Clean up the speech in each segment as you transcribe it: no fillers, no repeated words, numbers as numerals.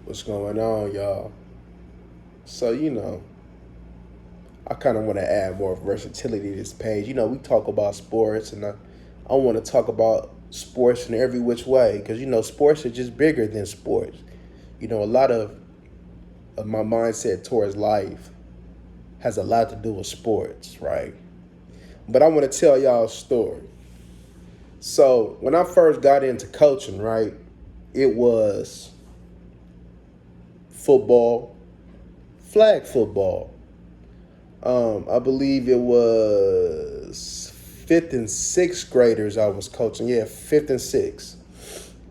What's going on, y'all? So, I kind of want to add more versatility to this page. We talk about sports, and I want to talk about sports in every which way because, sports are just bigger than sports. A lot of my mindset towards life has a lot to do with sports, right? But I want to tell y'all a story. So, when I first got into coaching, right, it was football, flag football. I believe it was fifth and sixth graders I was coaching. Yeah, fifth and sixth.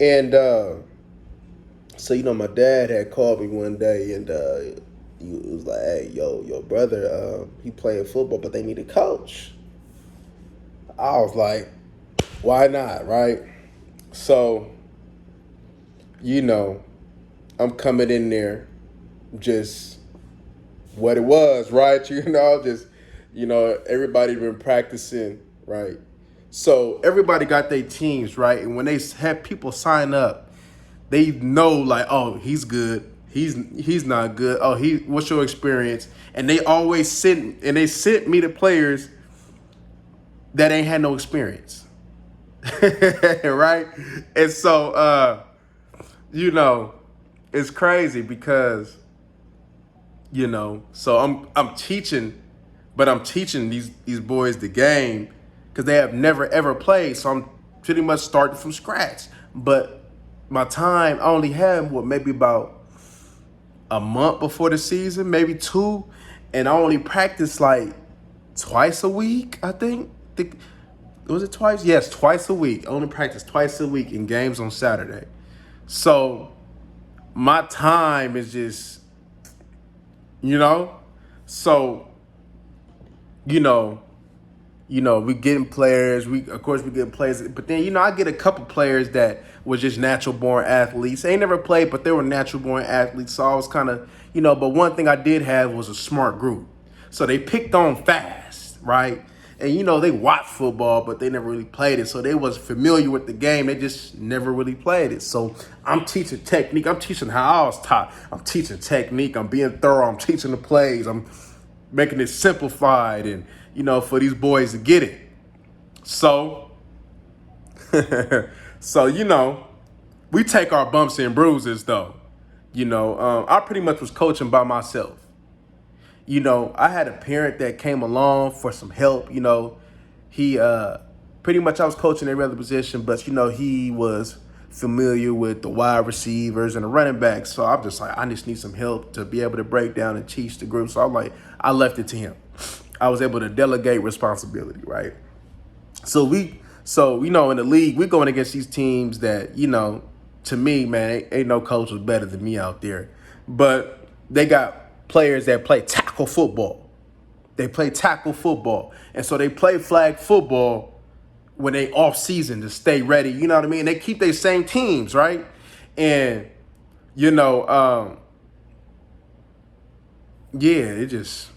And so my dad had called me one day, and he was like, "Hey, your brother, he playing football, but they need a coach." I was like, "Why not?" Right? So you know, I'm coming in there just what it was, right? Just everybody been practicing, right? So everybody got their teams, right? And when they have people sign up, they know like, oh, he's good. He's not good. Oh, what's your experience? And they sent me the players that ain't had no experience. Right? And so you know, it's crazy because so I'm teaching, but I'm teaching these boys the game because they have never ever played. So I'm pretty much starting from scratch. But my time, I only had maybe about a month before the season, maybe two, and I only practiced like twice a week. I think. Was it twice? Yes, twice a week. I only practiced twice a week in games on Saturday. So my time is just, you know, so you know, we getting players. We get players, but then I get a couple players that was just natural born athletes. They ain't never played, but they were natural born athletes. So I was kind of, But one thing I did have was a smart group. So they picked on fast, right? And they watched football, but they never really played it. So they was familiar with the game. They just never really played it. So I'm teaching technique. I'm teaching how I was taught. I'm teaching technique. I'm being thorough. I'm teaching the plays. I'm making it simplified and for these boys to get it. So so we take our bumps and bruises though. I pretty much was coaching by myself. I had a parent that came along for some help. He pretty much I was coaching every other position, but he was familiar with the wide receivers and the running backs. So I'm just like, I just need some help to be able to break down and teach the group. So I left it to him. I was able to delegate responsibility, right? So in the league, we're going against these teams that, to me, man, ain't no coach was better than me out there. But they got players that play tackle football. They play tackle football. And so they play flag football when they off season to stay ready. You know what I mean? They keep their same teams, right? And, it just,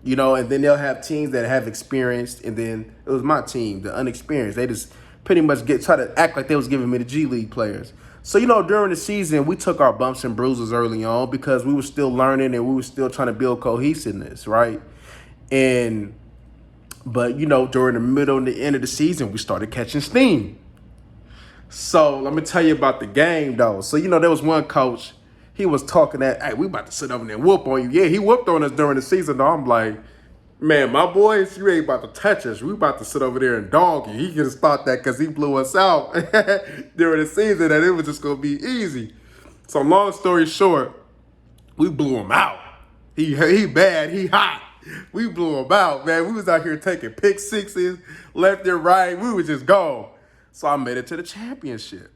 and then they'll have teams that have experienced, and then it was my team, the unexperienced. They just pretty much try to act like they was giving me the G League players. So, during the season, we took our bumps and bruises early on because we were still learning and we were still trying to build cohesiveness, right? But during the middle and the end of the season, we started catching steam. So let me tell you about the game, though. So, there was one coach, he was talking that, hey, we about to sit over there and whoop on you. Yeah, he whooped on us during the season, though. I'm like, man, my boys, you ain't about to touch us. We about to sit over there and dog you. He just thought that because he blew us out during the season that it was just going to be easy. So long story short, we blew him out. He bad. He hot. We blew him out, man. We was out here taking pick sixes left and right. We was just gone. So I made it to the championship.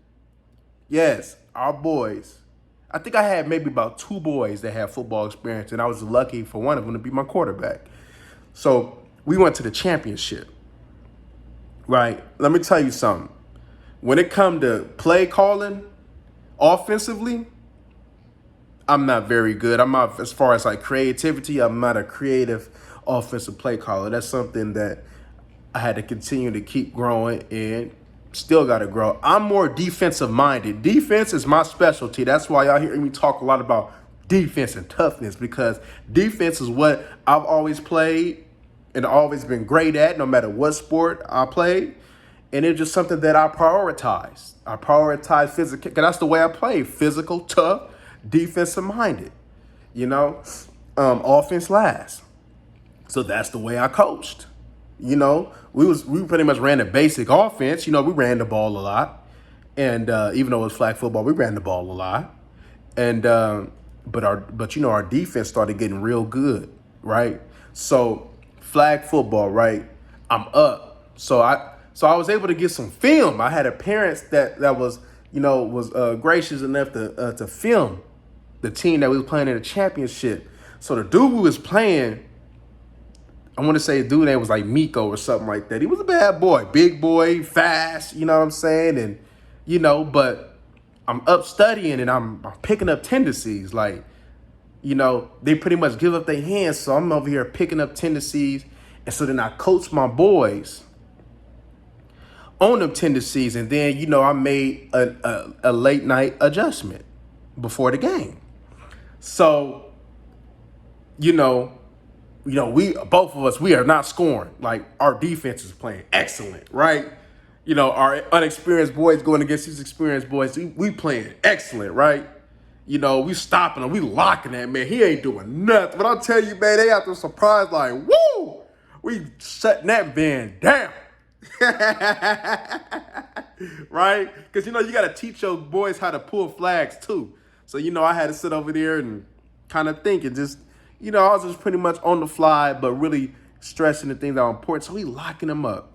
Yes, our boys. I think I had maybe about two boys that had football experience, and I was lucky for one of them to be my quarterback. So we went to the championship, right? Let me tell you something. When it come to play calling offensively, I'm not very good. I'm not, as far as like creativity, I'm not a creative offensive play caller. That's something that I had to continue to keep growing in. Still got to grow. I'm more defensive minded. Defense is my specialty. That's why y'all hear me talk a lot about defense and toughness, because defense is what I've always played and always been great at, no matter what sport I played. And it's just something that I prioritize. I prioritize physical, because that's the way I play. Physical, tough, defensive minded. You know, offense last. So that's the way I coached. You know, we pretty much ran a basic offense. You know, we ran the ball a lot, and even though it was flag football, we ran the ball a lot. And but you know, our defense started getting real good, right? So flag football, right? I'm up. So I was able to get some film. I had a parents that was gracious enough to film the team that we was playing in the championship. So the dude we was playing, I want to say a dude name was like Miko or something like that. He was a bad boy, big boy, fast, you know what I'm saying? And, but I'm up studying and I'm picking up tendencies. Like, they pretty much give up their hands. So I'm over here picking up tendencies. And so then I coach my boys on them tendencies. And then, I made a late night adjustment before the game. So, we both of us, we are not scoring. Like, our defense is playing excellent, right? Our unexperienced boys going against these experienced boys, we playing excellent, right? We stopping him, we locking that man. He ain't doing nothing. But I'll tell you, man, they after surprise, like, woo! We shutting that man down. Right? Because, you got to teach your boys how to pull flags, too. So, I had to sit over there and kind of think and just, I was just pretty much on the fly, but really stressing the things that are important. So we locking them up.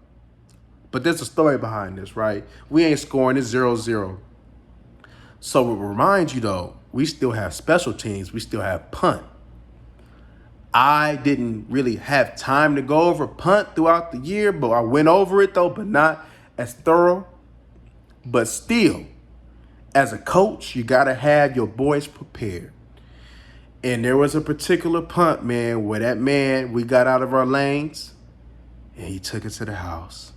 But there's a story behind this, right? We ain't scoring. It's 0-0. So it reminds you, though, we still have special teams. We still have punt. I didn't really have time to go over punt throughout the year, but I went over it, though, but not as thorough. But still, as a coach, you got to have your boys prepared. And there was a particular punt, man, where that man, we got out of our lanes, and he took it to the house.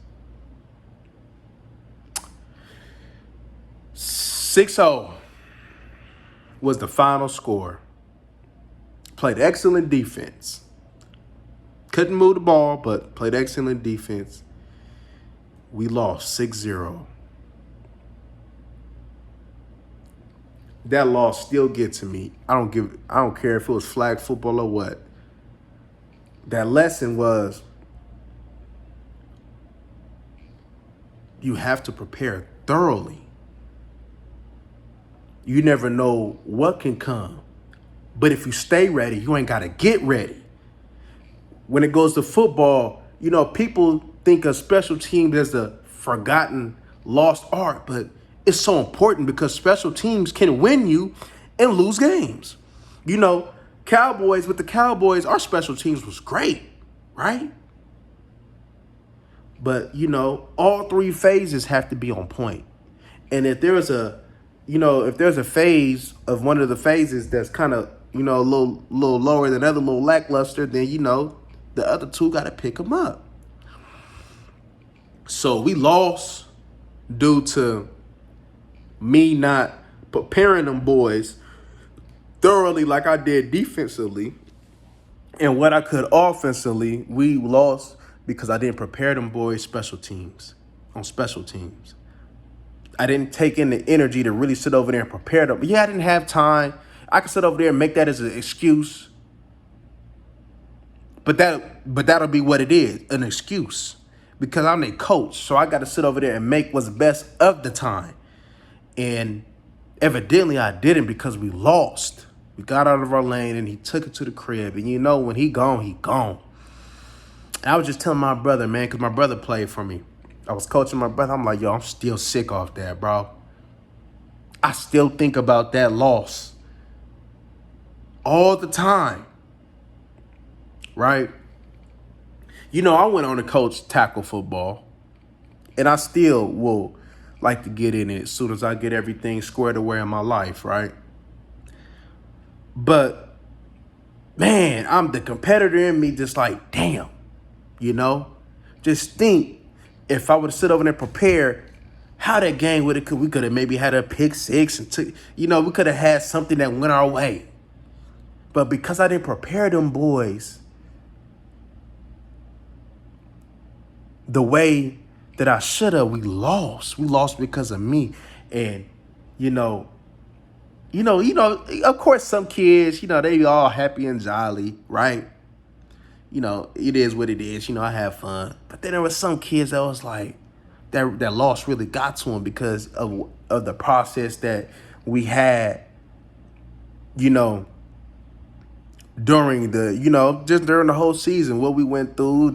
6-0 was the final score. Played excellent defense. Couldn't move the ball, but played excellent defense. We lost 6-0. That loss still gets to me. I don't care if it was flag football or what. That lesson was you have to prepare thoroughly. You never know what can come. But if you stay ready, you ain't got to get ready. When it goes to football, people think of special teams as the forgotten, lost art, but it's so important because special teams can win you and lose games. Cowboys, with the Cowboys, our special teams was great, right? But, all three phases have to be on point. And if there's a phase of one of the phases that's kind of, a little lower than other, a little lackluster, then, the other two got to pick them up. So we lost due to me not preparing them boys thoroughly like I did defensively, and what I could offensively. We lost because I didn't prepare them boys on special teams. I didn't take in the energy to really sit over there and prepare them. Yeah, I didn't have time. I could sit over there and make that as an excuse. But that'll be what it is, an excuse. Because I'm a coach, so I got to sit over there and make what's best of the time. And evidently I didn't because we lost. We got out of our lane and he took it to the crib. And when he gone, he gone. And I was just telling my brother, man, because my brother played for me. I was coaching my brother. I'm like, yo, I'm still sick off that, bro. I still think about that loss all the time, right? I went on to coach tackle football, and I still will like to get in it as soon as I get everything squared away in my life, right? But, man, I'm the competitor in me just like, damn, just think if I would sit over there and prepare How that game would have, we could have maybe had a pick six and took, we could have had something that went our way. But because I didn't prepare them boys the way that I should have, we lost. We lost because of me. And, of course, some kids, they all happy and jolly, right? It is what it is. I have fun. But then there were some kids that was like, that loss really got to them because of the process that we had, during just during the whole season, what we went through,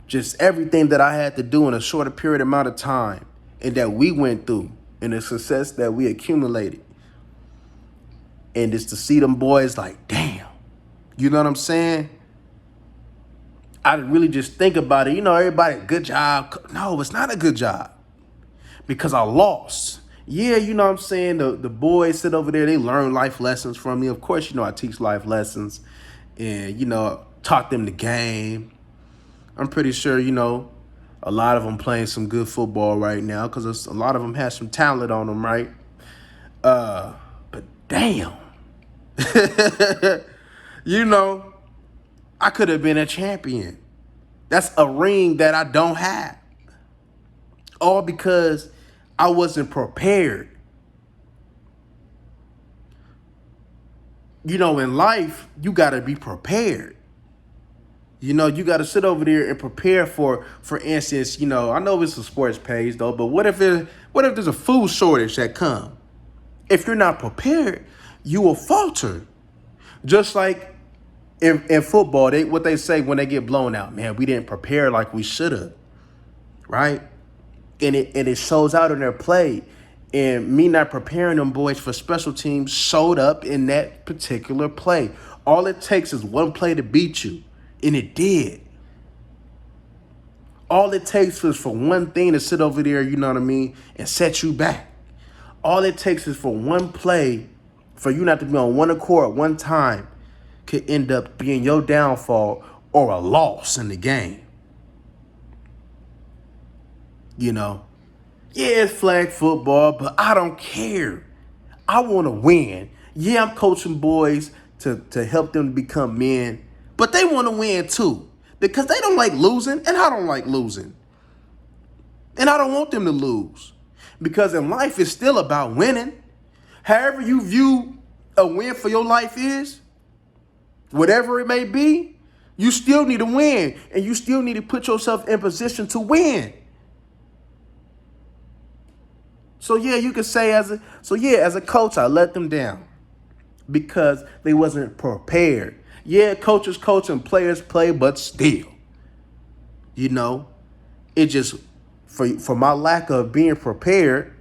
just everything that I had to do in a shorter period amount of time and that we went through and the success that we accumulated. And just to see them boys like, damn, you know what I'm saying? I really just think about it. Everybody, good job. No, it's not a good job because I lost. Yeah, you know what I'm saying? The boys sit over there. They learn life lessons from me. Of course, I teach life lessons and, taught them the game. I'm pretty sure, a lot of them playing some good football right now because a lot of them have some talent on them, right? But damn, I could have been a champion. That's a ring that I don't have. All because I wasn't prepared. In life, you got to be prepared. You got to sit over there and prepare for instance, I know it's a sports page though, but what if there's a food shortage that come? If you're not prepared, you will falter. Just like in football, what they say when they get blown out, man, we didn't prepare like we should have, right? And it shows out in their play. And me not preparing them boys for special teams showed up in that particular play. All it takes is one play to beat you, and it did. All it takes is for one thing to sit over there, you know what I mean, and set you back. All it takes is for one play, for you not to be on one accord at one time, could end up being your downfall or a loss in the game. Yeah, it's flag football, but I don't care. I want to win. Yeah, I'm coaching boys to help them become men, but they want to win too because they don't like losing, and I don't like losing. And I don't want them to lose because in life, it's still about winning. However you view a win for your life is, whatever it may be, you still need to win, and you still need to put yourself in position to win. So yeah, you could say as a coach, I let them down because they wasn't prepared. Yeah, coaches coach and players play, but still, it just for my lack of being prepared,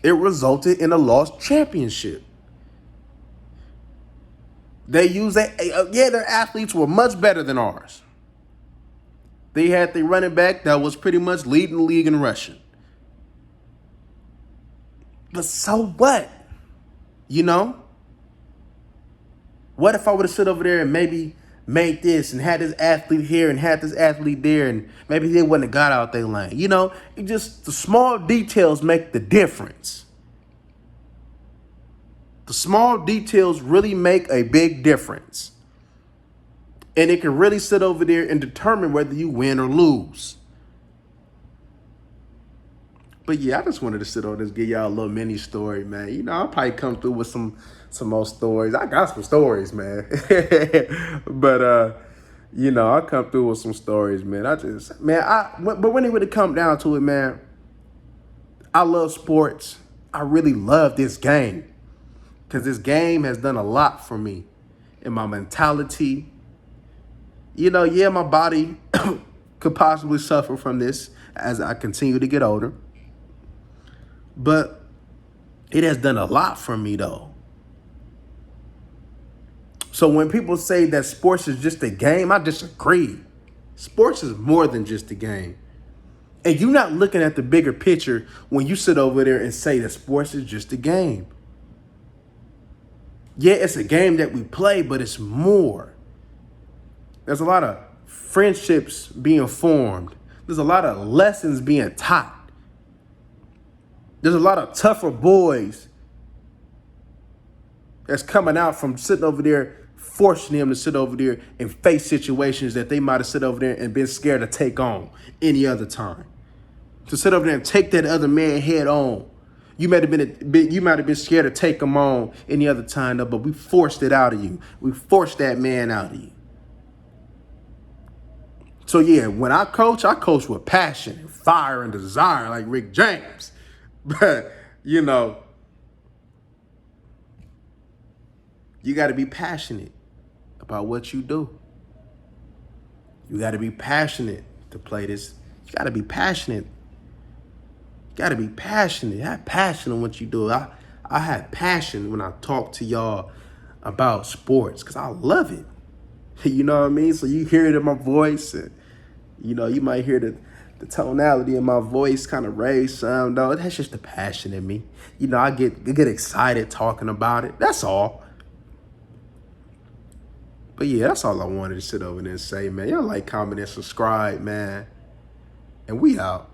it resulted in a lost championship. They use that. Their athletes were much better than ours. They had the running back that was pretty much leading the league in rushing. But so what? What if I would have sit over there and maybe made this and had this athlete here and had this athlete there and maybe they wouldn't have got out their lane? It just the small details make the difference. The small details really make a big difference. And it can really sit over there and determine whether you win or lose. But yeah, I just wanted to sit on this, give y'all a little mini story, man. I'll probably come through with some more stories. I got some stories, man. But I'll come through with some stories, man. But when it would come down to it, man, I love sports. I really love this game because this game has done a lot for me in my mentality. My body could possibly suffer from this as I continue to get older. But it has done a lot for me, though. So when people say that sports is just a game, I disagree. Sports is more than just a game. And you're not looking at the bigger picture when you sit over there and say that sports is just a game. Yeah, it's a game that we play, but it's more. There's a lot of friendships being formed. There's a lot of lessons being taught. There's a lot of tougher boys that's coming out from sitting over there, forcing him to sit over there and face situations that they might have sit over there and been scared to take on any other time. To sit over there and take that other man head on. You might have been scared to take him on any other time, though, but we forced it out of you. We forced that man out of you. So yeah, when I coach with passion and fire and desire, like Rick James. But you know, you got to be passionate about what you do. You got to be passionate to play this. You got to be passionate. You got to be passionate. Have passion on what you do. I have passion when I talk to y'all about sports because I love it. You know what I mean? So you hear it in my voice, and you know you might hear the tonality in my voice kind of raise some. Though that's just the passion in me. You know, I get excited talking about it. That's all. But yeah, that's all I wanted to sit over there and say, man. Y'all like, comment, and subscribe, man. And we out.